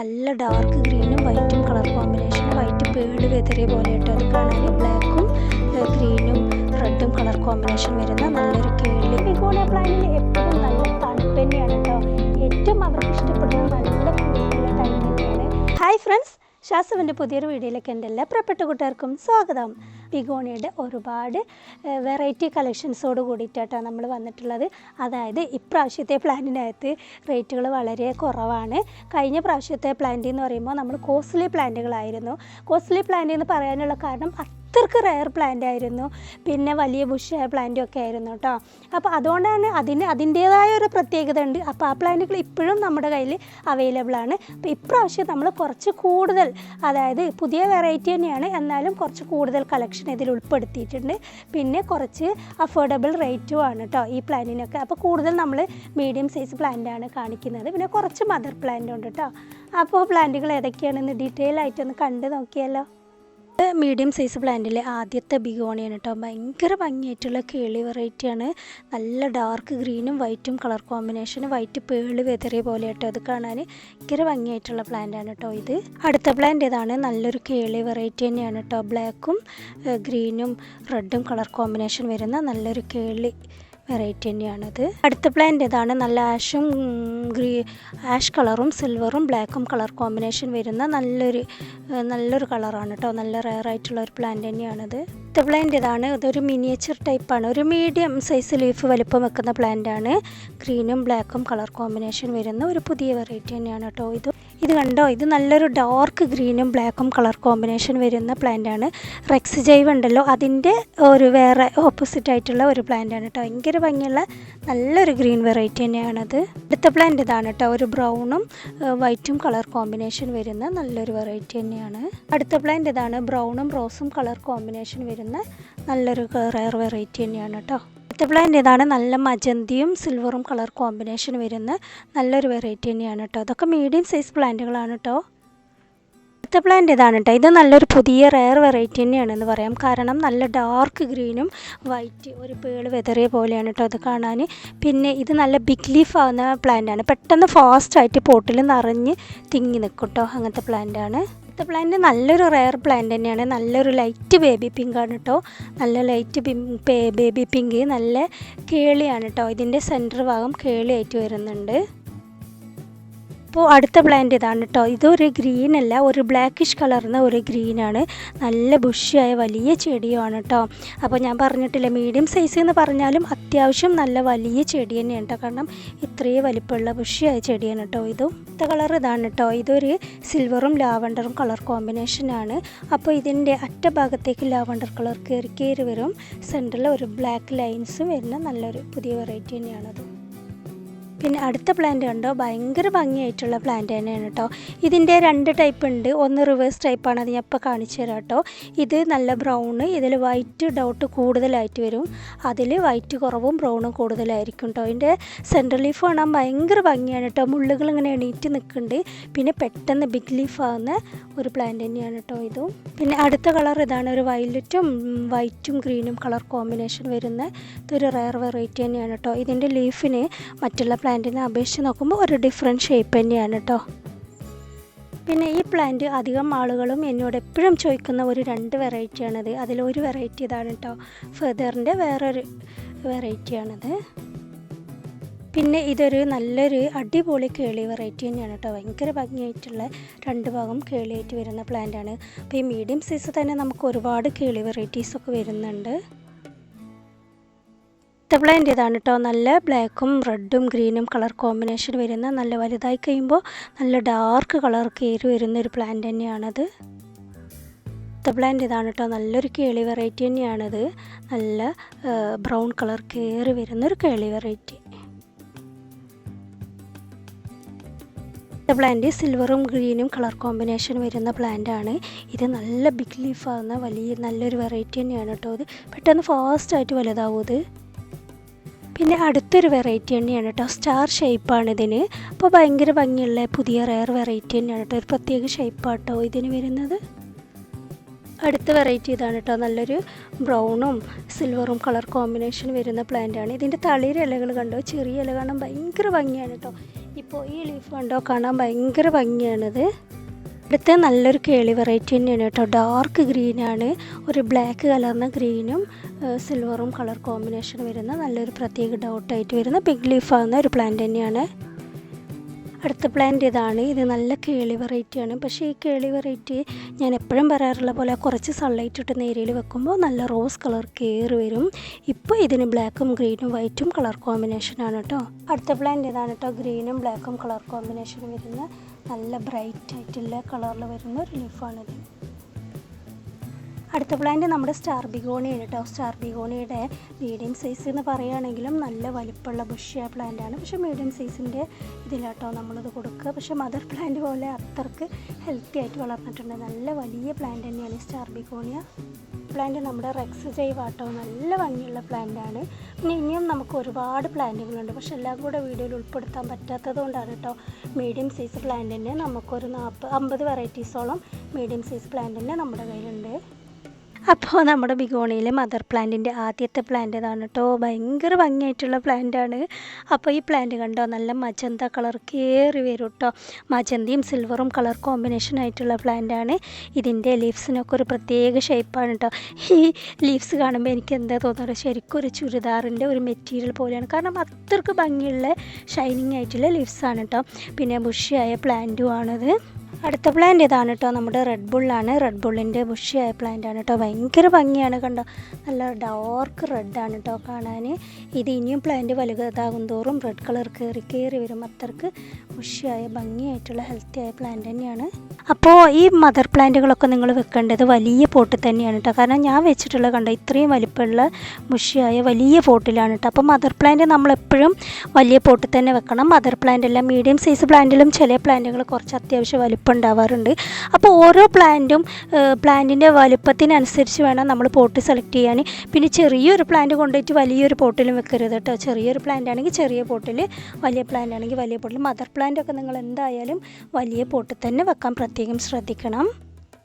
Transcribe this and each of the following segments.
നല്ല ഡാർക്ക് ഗ്രീനും വൈറ്റും കളർ കോമ്പിനേഷൻ. വൈറ്റ് പേള് വെതറിയ പോലെ കേട്ടോ അത് കാണാൻ. ബ്ലാക്കും ഗ്രീനും റെഡും കളർ കോമ്പിനേഷൻ വരുന്ന നല്ലൊരു കേളി. ബിഗോണിയ പ്ലാന്റിൽ എപ്പോഴും നല്ല തണുപ്പ് തന്നെയാണ് കേട്ടോ. ഏറ്റവും അവർക്ക് ഇഷ്ടപ്പെടുന്ന നല്ല കൂടുതലുള്ള ടൈം തന്നെയാണ്. ഹായ് ഫ്രണ്ട്സ്, ഷാസുവിൻ്റെ പുതിയൊരു വീഡിയോയിലേക്ക് എൻ്റെ എല്ലാ പ്രിയപ്പെട്ട കൂട്ടുകാർക്കും സ്വാഗതം. ബിഗോണിയുടെ ഒരുപാട് വെറൈറ്റി കളക്ഷൻസോട് കൂടിയിട്ടാണ് നമ്മൾ വന്നിട്ടുള്ളത്. അതായത് ഇപ്രാവശ്യത്തെ പ്ലാന്റിനകത്ത് റേറ്റുകൾ വളരെ കുറവാണ്. കഴിഞ്ഞ പ്രാവശ്യത്തെ പ്ലാന്റ് എന്ന് പറയുമ്പോൾ നമ്മൾ കോസ്റ്റ്ലി പ്ലാന്റുകളായിരുന്നു. കോസ്റ്റ്ലി പ്ലാന്റ് എന്ന് പറയാനുള്ള കാരണം അത്രക്ക് റെയർ പ്ലാന്റ് ആയിരുന്നു, പിന്നെ വലിയ ബുഷായ പ്ലാന്റും ഒക്കെ ആയിരുന്നു കേട്ടോ. അപ്പോൾ അതുകൊണ്ടാണ് അതിൻ്റേതായ ഒരു പ്രത്യേകത ഉണ്ട്. അപ്പോൾ ആ പ്ലാന്റുകൾ ഇപ്പോഴും നമ്മുടെ കയ്യിൽ അവൈലബിൾ ആണ്. അപ്പോൾ ഇപ്രാവശ്യം നമ്മൾ കുറച്ച് കൂടുതൽ, അതായത് പുതിയ വെറൈറ്റി തന്നെയാണ്, എന്നാലും കുറച്ച് കൂടുതൽ കളക്ഷൻ ഇതിൽ ഉൾപ്പെടുത്തിയിട്ടുണ്ട്. പിന്നെ കുറച്ച് അഫോർഡബിൾ റേറ്റും ആണ് കേട്ടോ ഈ പ്ലാന്റിനൊക്കെ. അപ്പോൾ കൂടുതൽ നമ്മൾ മീഡിയം സൈസ് പ്ലാന്റാണ് കാണിക്കുന്നത്. പിന്നെ കുറച്ച് മദർ പ്ലാന്റ് ഉണ്ട് കേട്ടോ. അപ്പോൾ പ്ലാന്റുകൾ ഏതൊക്കെയാണെന്ന് ഡീറ്റെയിൽ ആയിട്ടൊന്ന് കണ്ട് നോക്കിയാലോ. മീഡിയം സൈസ് പ്ലാന്റിലെ ആദ്യത്തെ ബിഗോണിയാണ് കേട്ടോ. ഭയങ്കര ഭംഗിയായിട്ടുള്ള കേളി വെറൈറ്റിയാണ്. നല്ല ഡാർക്ക് ഗ്രീനും വൈറ്റും കളർ കോമ്പിനേഷൻ. വൈറ്റ് പേള് വെതറിയ പോലെ കേട്ടോ അത് കാണാൻ. ഭയങ്കര ഭംഗിയായിട്ടുള്ള പ്ലാന്റാണ് കേട്ടോ ഇത്. അടുത്ത പ്ലാന്റ് ഏതാണ്? നല്ലൊരു കേളി വെറൈറ്റി തന്നെയാണ് കേട്ടോ. ബ്ലാക്കും ഗ്രീനും റെഡും കളർ കോമ്പിനേഷൻ വരുന്ന നല്ലൊരു കേളി വെറൈറ്റി തന്നെയാണത്. അടുത്ത പ്ലാന്റ് ഏതാണ്? നല്ല ആഷ് കളറും സിൽവറും ബ്ലാക്കും കളർ കോമ്പിനേഷൻ വരുന്ന നല്ലൊരു കളറാണ് കേട്ടോ. നല്ല റെയർ ആയിട്ടുള്ള ഒരു പ്ലാന്റ് തന്നെയാണത്. അടുത്ത പ്ലാന്റ് ഏതാണ്? ഇതൊരു മിനിയേച്ചർ ടൈപ്പാണ്. ഒരു മീഡിയം സൈസ് ലീഫ് വലിപ്പം വെക്കുന്ന പ്ലാന്റാണ്. ഗ്രീനും ബ്ലാക്കും കളർ കോമ്പിനേഷൻ വരുന്ന ഒരു പുതിയ വെറൈറ്റി തന്നെയാണ് കേട്ടോ ഇത് കണ്ടോ. ഇത് നല്ലൊരു ഡാർക്ക് ഗ്രീനും ബ്ലാക്കും കളർ കോമ്പിനേഷൻ വരുന്ന പ്ലാന്റാണ്. റെക്സ് ജൈവ് ഉണ്ടല്ലോ, അതിൻ്റെ ഒരു വേറെ ഓപ്പോസിറ്റ് ആയിട്ടുള്ള ഒരു പ്ലാന്റാണ് കേട്ടോ. ഭയങ്കര ഭംഗിയുള്ള നല്ലൊരു ഗ്രീൻ വെറൈറ്റി തന്നെയാണത്. അടുത്ത പ്ലാന്റ് ഇതാണ് കേട്ടോ. ഒരു ബ്രൗണും വൈറ്റും കളർ കോമ്പിനേഷൻ വരുന്ന നല്ലൊരു വെറൈറ്റി തന്നെയാണ്. അടുത്ത പ്ലാന്റ് ഇതാണ്. ബ്രൗണും റോസും കളർ കോമ്പിനേഷൻ വരുന്ന നല്ലൊരു റെയർ വെറൈറ്റി തന്നെയാണ് കേട്ടോ. അടുത്ത പ്ലാന്റ് ഇതാണ്. നല്ല മജന്തിയും സിൽവറും കളർ കോമ്പിനേഷൻ വരുന്ന നല്ലൊരു വെറൈറ്റി തന്നെയാണ് കേട്ടോ. അതൊക്കെ മീഡിയം സൈസ് പ്ലാന്റുകളാണ് കേട്ടോ. അടുത്ത പ്ലാന്റ് ഇതാണ് കേട്ടോ. ഇത് നല്ലൊരു പുതിയ റെയർ വെറൈറ്റി തന്നെയാണെന്ന് പറയാം. കാരണം നല്ല ഡാർക്ക് ഗ്രീനും വൈറ്റ് ഒരു പേള് വെതറിയ പോലെയാണ് കേട്ടോ അത് കാണാൻ. പിന്നെ ഇത് നല്ല ബിഗ് ലീഫ് ആവുന്ന പ്ലാന്റാണ്. പെട്ടെന്ന് ഫാസ്റ്റായിട്ട് പോട്ടിൽ നിറഞ്ഞ് തിങ്ങി നിൽക്കും കേട്ടോ. അങ്ങനത്തെ പ്ലാന്റാണ്. അടുത്ത പ്ലാന്റ് നല്ലൊരു റെയർ പ്ലാന്റ് തന്നെയാണ്. നല്ലൊരു ലൈറ്റ് ബേബി പിങ്ക് ആണ് കേട്ടോ. നല്ല ലൈറ്റ് ബേബി പിങ്ക്, നല്ല കേളിയാണ് കേട്ടോ. ഇതിൻ്റെ സെൻറ്റർ ഭാഗം കേളിയായിട്ട് വരുന്നുണ്ട്. അപ്പോൾ അടുത്ത പ്ലാന്റ് ഇതാണ് കേട്ടോ. ഇതൊരു ഗ്രീൻ അല്ല, ഒരു ബ്ലാക്കിഷ് കളർന്ന ഒരു ഗ്രീനാണ്. നല്ല ബുഷിയായ വലിയ ചെടിയുമാണ് കേട്ടോ. അപ്പോൾ ഞാൻ പറഞ്ഞിട്ടില്ല, മീഡിയം സൈസ് എന്ന് പറഞ്ഞാലും അത്യാവശ്യം നല്ല വലിയ ചെടി തന്നെയാണ് കേട്ടോ. കാരണം ഇത്രയും വലിപ്പമുള്ള ബുഷിയായ ചെടിയാണ് കേട്ടോ ഇതും. അടുത്ത കളർ ഇതാണ് കേട്ടോ. ഇതൊരു സിൽവറും ലാവണ്ടറും കളർ കോമ്പിനേഷനാണ്. അപ്പോൾ ഇതിൻ്റെ അറ്റഭാഗത്തേക്ക് ലാവണ്ടർ കളർ കയറി വരും. സെൻറ്ററിൽ ഒരു ബ്ലാക്ക് ലൈൻസും വരുന്ന നല്ലൊരു പുതിയ വെറൈറ്റി തന്നെയാണത്. പിന്നെ അടുത്ത പ്ലാന്റ് കണ്ടോ, ഭയങ്കര ഭംഗിയായിട്ടുള്ള പ്ലാന്റ് തന്നെയാണ് കേട്ടോ. ഇതിൻ്റെ രണ്ട് ടൈപ്പ് ഉണ്ട്. ഒന്ന് റിവേഴ്സ് ടൈപ്പാണ്, അത് ഞാൻ ഇപ്പോൾ കാണിച്ചു തരാം കേട്ടോ. ഇത് നല്ല ബ്രൗണ്, ഇതിൽ വൈറ്റ് ഡോട്ട് കൂടുതലായിട്ട് വരും. അതിൽ വൈറ്റ് കുറവും ബ്രൗണും കൂടുതലായിരിക്കും കേട്ടോ. ഇതിൻ്റെ സെൻട്രൽ ലീഫ് കാണാൻ ഭയങ്കര ഭംഗിയാണ് കേട്ടോ. മുള്ളുകൾ ഇങ്ങനെ എണീറ്റ് നിൽക്കുന്നുണ്ട്. പിന്നെ പെട്ടെന്ന് ബിഗ് ലീഫ് ആവുന്ന ഒരു പ്ലാന്റ് തന്നെയാണ് കേട്ടോ ഇതും. പിന്നെ അടുത്ത കളർ ഇതാണ്. ഒരു വയലറ്റും വൈറ്റും ഗ്രീനും കളർ കോമ്പിനേഷൻ വരുന്ന ഇതൊരു റെയർ വെറൈറ്റി തന്നെയാണ് കേട്ടോ. ഇതിൻ്റെ ലീഫിന് മറ്റുള്ള പ്ലാന്റിനെ അപേക്ഷിച്ച് നോക്കുമ്പോൾ ഒരു ഡിഫറെൻറ്റ് ഷേപ്പ് തന്നെയാണ് കേട്ടോ. പിന്നെ ഈ പ്ലാന്റ് അധികം ആളുകളും എന്നോട് എപ്പോഴും ചോദിക്കുന്ന ഒരു രണ്ട് വെറൈറ്റിയാണത്. അതിലൊരു വെറൈറ്റി ഇതാണ് കേട്ടോ. ഫെദറിൻ്റെ വേറൊരു വെറൈറ്റിയാണത്. പിന്നെ ഇതൊരു നല്ലൊരു അടിപൊളി കേളി വെറൈറ്റി തന്നെയാണ് കേട്ടോ. ഭയങ്കര ഭംഗിയായിട്ടുള്ള രണ്ട് ഭാഗം കേളിയായിട്ട് വരുന്ന പ്ലാന്റാണ്. അപ്പോൾ ഈ മീഡിയം സൈസ് തന്നെ നമുക്ക് ഒരുപാട് കേളി വെറൈറ്റീസൊക്കെ വരുന്നുണ്ട്. അടുത്ത പ്ലാന്റ് ഇതാണ് കേട്ടോ. നല്ല ബ്ലാക്കും റെഡും ഗ്രീനും കളർ കോമ്പിനേഷൻ വരുന്ന, നല്ല വലുതായി കഴിയുമ്പോൾ നല്ല ഡാർക്ക് കളർ കയറി വരുന്ന ഒരു പ്ലാന്റ് തന്നെയാണത്. അടുത്ത പ്ലാന്റ് ഇതാണ് കേട്ടോ. നല്ലൊരു കേളി വെറൈറ്റി തന്നെയാണത്. നല്ല ബ്രൗൺ കളർ കയറി വരുന്നൊരു കേളി വെറൈറ്റി. പ്ലാന്റ് സിൽവറും ഗ്രീനും കളർ കോമ്പിനേഷൻ വരുന്ന പ്ലാന്റാണ്. ഇത് നല്ല ബിഗ് ലീഫ് ആവുന്ന നല്ലൊരു വെറൈറ്റി തന്നെയാണ് കേട്ടോ. ഇത് പെട്ടെന്ന് ഫാസ്റ്റായിട്ട് വലുതാവും ഇത്. പിന്നെ അടുത്തൊരു വെറൈറ്റി തന്നെയാണ് കേട്ടോ. സ്റ്റാർ ഷേപ്പാണ് ഇതിന്. അപ്പോൾ ഭയങ്കര ഭംഗിയുള്ള പുതിയ റെയർ വെറൈറ്റി തന്നെയാണ് കേട്ടോ. ഒരു പ്രത്യേക ഷേപ്പാട്ടോ ഇതിന് വരുന്നത്. അടുത്ത വെറൈറ്റി ഇതാണ് കേട്ടോ. നല്ലൊരു ബ്രൗണും സിൽവറും കളർ കോമ്പിനേഷൻ വരുന്ന പ്ലാന്റാണ്. ഇതിൻ്റെ തളിര ഇലകൾ കണ്ടോ, ചെറിയ ഇല കാണാൻ ഭയങ്കര ഭംഗിയാണ് കേട്ടോ. ഇപ്പോൾ ഈ ലീഫ് കണ്ടോ, കാണാൻ ഭയങ്കര ഭംഗിയാണിത്. അടുത്ത നല്ലൊരു കേളി വെറൈറ്റി തന്നെയാണ് കേട്ടോ. ഡാർക്ക് ഗ്രീനാണ്, ഒരു ബ്ലാക്ക് കലർന്ന ഗ്രീനും സിൽവറും കളർ കോമ്പിനേഷൻ വരുന്ന നല്ലൊരു പ്രത്യേക ഡൗട്ടായിട്ട് വരുന്ന ബിഗ് ലീഫ് ആകുന്ന ഒരു പ്ലാന്റ് തന്നെയാണ്. അടുത്ത പ്ലാന്റ് ഇതാണ്. ഇത് നല്ല കേളി വെറൈറ്റിയാണ്. പക്ഷേ ഈ കേളി വെറൈറ്റി ഞാൻ എപ്പോഴും പറയാറുള്ള പോലെ കുറച്ച് സൺലൈറ്റ് ഇട്ട് നേരിയിൽ വെക്കുമ്പോൾ നല്ല റോസ് കളർ കയറി വരും. ഇപ്പോൾ ഇതിന് ബ്ലാക്കും ഗ്രീനും വൈറ്റും കളർ കോമ്പിനേഷനാണ് കേട്ടോ. അടുത്ത പ്ലാന്റ് ഇതാണ് കേട്ടോ. ഗ്രീനും ബ്ലാക്കും കളർ കോമ്പിനേഷൻ വരുന്ന നല്ല ബ്രൈറ്റ് ആയിട്ടുള്ള കളറിൽ വരുന്ന ഒരു ലീഫാണിത്. അടുത്ത പ്ലാന്റ് നമ്മുടെ സ്റ്റാർ ബിഗോണിയാണ് കേട്ടോ. സ്റ്റാർ ബിഗോണിയുടെ മീഡിയം സൈസ് എന്ന് പറയുകയാണെങ്കിലും നല്ല വലിപ്പമുള്ള ബുഷിയ പ്ലാന്റാണ്. പക്ഷേ മീഡിയം സൈസിൻ്റെ ഇതിലാട്ടോ നമ്മളിത് കൊടുക്കുക. പക്ഷേ മദർ പ്ലാന്റ് പോലെ അത്രക്ക് ഹെൽത്തി ആയിട്ട് വളർന്നിട്ടുണ്ട്. നല്ല വലിയ പ്ലാന്റ് തന്നെയാണ് ഈ സ്റ്റാർ ബിഗോണിയ പ്ലാന്റ്. നമ്മുടെ റെക്സ് ജൈവാട്ടോ, നല്ല ഭംഗിയുള്ള പ്ലാന്റാണ്. പിന്നെ ഇനിയും നമുക്ക് ഒരുപാട് പ്ലാന്റുകളുണ്ട്, പക്ഷെ എല്ലാം കൂടെ വീഡിയോയിൽ ഉൾപ്പെടുത്താൻ പറ്റാത്തത് കൊണ്ടാണ് കേട്ടോ. മീഡിയം സൈസ് പ്ലാന്റ് തന്നെ നമുക്കൊരു 50 വെറൈറ്റീസോളം മീഡിയം സൈസ് പ്ലാന്റ് തന്നെ നമ്മുടെ കയ്യിലുണ്ട്. അപ്പോൾ നമ്മുടെ ബിഗോണിയിലെ മദർ പ്ലാന്റിൻ്റെ ആദ്യത്തെ പ്ലാന്റ് ഇതാണ് കേട്ടോ. ഭയങ്കര ഭംഗിയായിട്ടുള്ള പ്ലാന്റാണ്. അപ്പോൾ ഈ പ്ലാന്റ് കണ്ടോ, നല്ല മജന്ത കളർ കയറി വരും കേട്ടോ. മജന്തയും സിൽവറും കളർ കോമ്പിനേഷൻ ആയിട്ടുള്ള പ്ലാന്റാണ്. ഇതിൻ്റെ ലീവ്സിനൊക്കെ ഒരു പ്രത്യേക ഷേപ്പാണ് കേട്ടോ. ഈ ലീവ്സ് കാണുമ്പോൾ എനിക്ക് എന്താ തോന്നുന്നത്, ശരിക്കും ഒരു ചുരിദാറിൻ്റെ ഒരു മെറ്റീരിയൽ പോലെയാണ്. കാരണം അത്രക്ക് ഭംഗിയുള്ള ഷൈനിങ് ആയിട്ടുള്ള ലീവ്സാണ് കേട്ടോ. പിന്നെ ബുഷിയായ പ്ലാന്റും ആണത്. അടുത്ത പ്ലാന്റ് ഇതാണ് കേട്ടോ. നമ്മുടെ റെഡ് ബുള്ളാണ്. റെഡ് ബുള്ളിൻ്റെ ബുഷിയായ പ്ലാന്റാണ് കേട്ടോ. ഭയങ്കര ഭംഗിയാണ് കണ്ടോ. നല്ല ഡാർക്ക് റെഡാണ് കേട്ടോ കാണാൻ. ഇത് ഇനിയും പ്ലാന്റ് വലുതാകും തോറും റെഡ് കളർ കയറി വരും. അത്രക്ക് ബുഷിയായ ഭംഗിയായിട്ടുള്ള ഹെൽത്തിയായ പ്ലാന്റ് തന്നെയാണ്. അപ്പോൾ ഈ മദർ പ്ലാന്റുകളൊക്കെ നിങ്ങൾ വെക്കേണ്ടത് വലിയ പോട്ടിൽ തന്നെയാണ് കേട്ടോ. കാരണം ഞാൻ വെച്ചിട്ടുള്ള കണ്ടോ ഇത്രയും വലിപ്പമുള്ള ബുഷിയായ വലിയ പോട്ടിലാണ് കേട്ടോ. അപ്പോൾ മദർ പ്ലാന്റ് നമ്മളെപ്പോഴും വലിയ പോട്ടിൽ തന്നെ വെക്കണം. മദർ പ്ലാന്റ് എല്ലാം മീഡിയം സൈസ് പ്ലാന്റിലും ചില പ്ലാന്റുകൾ കുറച്ച് അത്യാവശ്യം വലിപ്പം ഉണ്ടാവാറുണ്ട്. അപ്പോൾ ഓരോ പ്ലാന്റിൻ്റെ വലുപ്പത്തിനനുസരിച്ച് വേണം നമ്മൾ പോട്ട് സെലക്ട് ചെയ്യാൻ. പിന്നെ ചെറിയൊരു പ്ലാന്റ് കൊണ്ടുപോയിട്ട് വലിയൊരു പോട്ടിലും വെക്കരുത് കേട്ടോ. ചെറിയൊരു പ്ലാന്റ് ആണെങ്കിൽ ചെറിയ പോട്ടിൽ, വലിയ പ്ലാന്റ് ആണെങ്കിൽ വലിയ പോട്ടിൽ. മദർ പ്ലാന്റ് ഒക്കെ നിങ്ങൾ എന്തായാലും വലിയ പോട്ടിൽ തന്നെ വെക്കാൻ പ്രത്യേകം ശ്രദ്ധിക്കണം.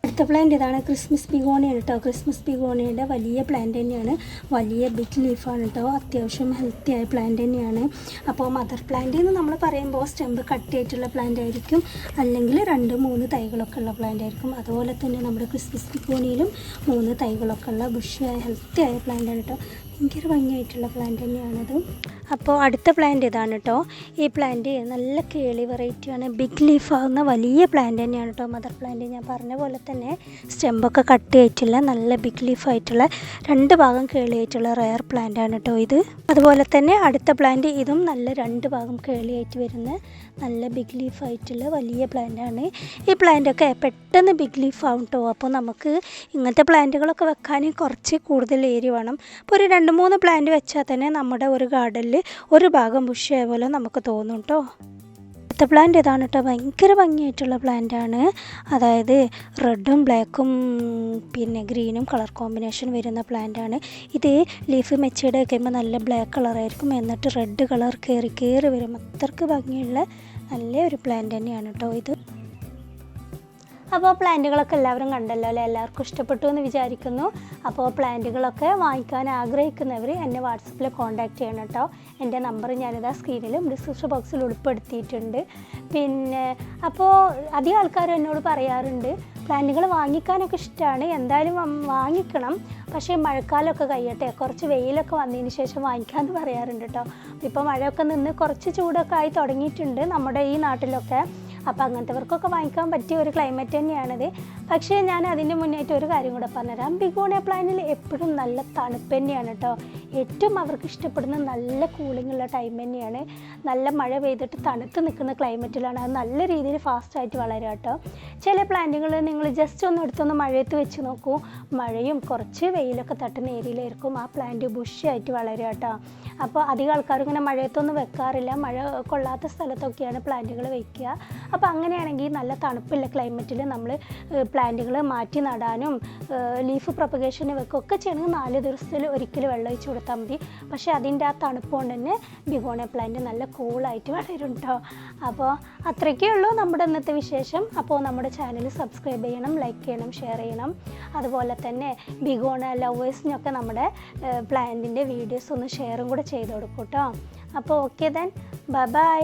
അടുത്ത പ്ലാന്റ് ഇതാണ്. ക്രിസ്മസ് ബിഗോണിയാണ് കേട്ടോ. ക്രിസ്മസ് ബിഗോണിയുടെ വലിയ പ്ലാന്റ് തന്നെയാണ്. വലിയ ബിഗ് ലീഫാണ് കേട്ടോ. അത്യാവശ്യം ഹെൽത്തി ആയ പ്ലാന്റ് തന്നെയാണ്. അപ്പോൾ മദർ പ്ലാന്റ് എന്ന് നമ്മൾ പറയുമ്പോൾ സ്റ്റെമ്പ് കട്ടിയായിട്ടുള്ള പ്ലാന്റ് ആയിരിക്കും, അല്ലെങ്കിൽ 2-3 തൈകളൊക്കെ ഉള്ള പ്ലാന്റ് ആയിരിക്കും. അതുപോലെ തന്നെ നമ്മുടെ ക്രിസ്മസ് ബിഗോണിയിലും 3 തൈകളൊക്കെ ഉള്ള ബുഷിയായ ഹെൽത്തി ആയ പ്ലാന്റാണ് കേട്ടോ. ഭയങ്കര ഭംഗിയായിട്ടുള്ള പ്ലാന്റ് തന്നെയാണത്. അപ്പോൾ അടുത്ത പ്ലാന്റ് ഇതാണ് കേട്ടോ. ഈ പ്ലാന്റ് നല്ല കേളി വെറൈറ്റിയാണ്. ബിഗ് ലീഫ് ആകുന്ന വലിയ പ്ലാന്റ് തന്നെയാണ് കേട്ടോ. മദർ പ്ലാന്റ് ഞാൻ പറഞ്ഞ പോലെ തന്നെ സ്റ്റെമ്പൊക്കെ കട്ട് ആയിട്ടുള്ള നല്ല ബിഗ് ലീഫ് ആയിട്ടുള്ള 2 ഭാഗം കേളിയായിട്ടുള്ള റെയർ പ്ലാന്റ് ആണ് കേട്ടോ ഇത്. അതുപോലെ തന്നെ അടുത്ത പ്ലാന്റ് ഇതും നല്ല 2 ഭാഗം കേളിയായിട്ട് വരുന്ന നല്ല ബിഗ് ലീഫ് ആയിട്ടുള്ള വലിയ പ്ലാന്റ് ആണ്. ഈ പ്ലാന്റൊക്കെ പെട്ടെന്ന് ബിഗ് ലീഫ് ആവും കേട്ടോ. അപ്പോൾ നമുക്ക് ഇങ്ങനത്തെ പ്ലാന്റുകളൊക്കെ വെക്കാൻ കുറച്ച് കൂടുതൽ ഏരിയ വേണം. അപ്പോൾ ഒരു 2-3 പ്ലാന്റ് വെച്ചാൽ തന്നെ നമ്മുടെ ഒരു ഗാർഡനിൽ ഒരു ഭാഗം ബുഷിയായ പോലെ നമുക്ക് തോന്നും കേട്ടോ. അടുത്ത പ്ലാന്റ് ഇതാണ് കേട്ടോ. ഭയങ്കര ഭംഗിയായിട്ടുള്ള പ്ലാന്റാണ്. അതായത് റെഡും ബ്ലാക്കും പിന്നെ ഗ്രീനും കളർ കോമ്പിനേഷൻ വരുന്ന പ്ലാന്റാണ് ഇത്. ലീഫ് മെച്ചീഡ് വയ്ക്കുമ്പോൾ നല്ല ബ്ലാക്ക് കളറായിരിക്കും, എന്നിട്ട് റെഡ് കളർ കയറി വരും. അത്രക്ക് ഭംഗിയുള്ള നല്ല ഒരു പ്ലാന്റ് തന്നെയാണ് കേട്ടോ ഇത്. അപ്പോൾ പ്ലാന്റുകളൊക്കെ എല്ലാവരും കണ്ടല്ലോ അല്ലേ? എല്ലാവർക്കും ഇഷ്ടപ്പെട്ടു എന്ന് വിചാരിക്കുന്നു. അപ്പോൾ പ്ലാന്റുകളൊക്കെ വാങ്ങിക്കാൻ ആഗ്രഹിക്കുന്നവർ എന്നെ വാട്സപ്പിൽ കോൺടാക്റ്റ് ചെയ്യണം കേട്ടോ. എൻ്റെ നമ്പർ ഞാനിതാ സ്ക്രീനിലും ഡിസ്ക്രിപ്ഷൻ ബോക്സിൽ ഉൾപ്പെടുത്തിയിട്ടുണ്ട്. പിന്നെ അപ്പോൾ അധികം ആൾക്കാരും എന്നോട് പറയാറുണ്ട് പ്ലാന്റുകൾ വാങ്ങിക്കാനൊക്കെ ഇഷ്ടമാണ്, എന്തായാലും വാങ്ങിക്കണം, പക്ഷേ മഴക്കാലമൊക്കെ കഴിയട്ടെ, കുറച്ച് വെയിലൊക്കെ വന്നതിന് ശേഷം വാങ്ങിക്കാമെന്ന് പറയാറുണ്ട് കേട്ടോ. ഇപ്പോൾ മഴയൊക്കെ നിന്ന് കുറച്ച് ചൂടൊക്കെ ആയി തുടങ്ങിയിട്ടുണ്ട് നമ്മുടെ ഈ നാട്ടിലൊക്കെ. അപ്പോൾ അങ്ങനത്തെവർക്കൊക്കെ വാങ്ങിക്കാൻ പറ്റിയ ഒരു ക്ലൈമറ്റ് തന്നെയാണിത്. പക്ഷേ ഞാൻ അതിൻ്റെ മുന്നേറ്റ് ഒരു കാര്യം കൂടെ പറഞ്ഞുതരാം. ബിഗോണിയ പ്ലാന്റിൽ എപ്പോഴും നല്ല തണുപ്പ് തന്നെയാണ് കേട്ടോ. ഏറ്റവും അവർക്ക് ഇഷ്ടപ്പെടുന്ന നല്ല കൂളിംഗ് ഉള്ള ടൈം തന്നെയാണ്. നല്ല മഴ പെയ്തിട്ട് തണുത്ത് നിൽക്കുന്ന ക്ലൈമറ്റിലാണ് അത് നല്ല രീതിയിൽ ഫാസ്റ്റായിട്ട് വളരുക കേട്ടോ. ചില പ്ലാന്റുകൾ നിങ്ങൾ ജസ്റ്റ് ഒന്ന് എടുത്തൊന്ന് മഴയത്ത് വെച്ച് നോക്കൂ, മഴയും കുറച്ച് വെയിലൊക്കെ തട്ടുന്ന ഏരിയയിലായിരിക്കും ആ പ്ലാന്റ് ബുഷിയായിട്ട് വളരുക കേട്ടോ. അപ്പോൾ അധികം ആൾക്കാർ ഇങ്ങനെ മഴയത്തൊന്നും വെക്കാറില്ല, മഴ കൊള്ളാത്ത സ്ഥലത്തൊക്കെയാണ് പ്ലാന്റുകൾ വയ്ക്കുക. അപ്പോൾ അങ്ങനെയാണെങ്കിൽ നല്ല തണുപ്പുള്ള ക്ലൈമറ്റിൽ നമ്മൾ പ്ലാന്റുകൾ മാറ്റി നടാനും ലീഫ് പ്രൊപ്പഗേഷന് വെക്കുകയൊക്കെ ചെയ്യണമെങ്കിൽ 4 ദിവസത്തിൽ ഒരിക്കൽ വെള്ളം ഒഴിച്ച് കൊടുത്താൽ മതി. പക്ഷേ അതിൻ്റെ ആ തണുപ്പ് കൊണ്ട് തന്നെ ബിഗോണിയ പ്ലാന്റ് നല്ല കൂളായിട്ട് വളരും കേട്ടോ. അപ്പോൾ അത്രയ്ക്കേ ഉള്ളൂ നമ്മുടെ ഇന്നത്തെ വിശേഷം. അപ്പോൾ നമ്മുടെ ചാനൽ സബ്സ്ക്രൈബ് ചെയ്യണം, ലൈക്ക് ചെയ്യണം, ഷെയർ ചെയ്യണം. അതുപോലെ തന്നെ ബിഗോണിയ ലവേഴ്സിനൊക്കെ നമ്മുടെ പ്ലാന്റിൻ്റെ വീഡിയോസ് ഒന്ന് ഷെയറും കൂടെ ചെയ്ത് കൊടുക്കും കേട്ടോ. അപ്പോൾ ഓക്കെ ദെൻ, ബൈ ബൈ.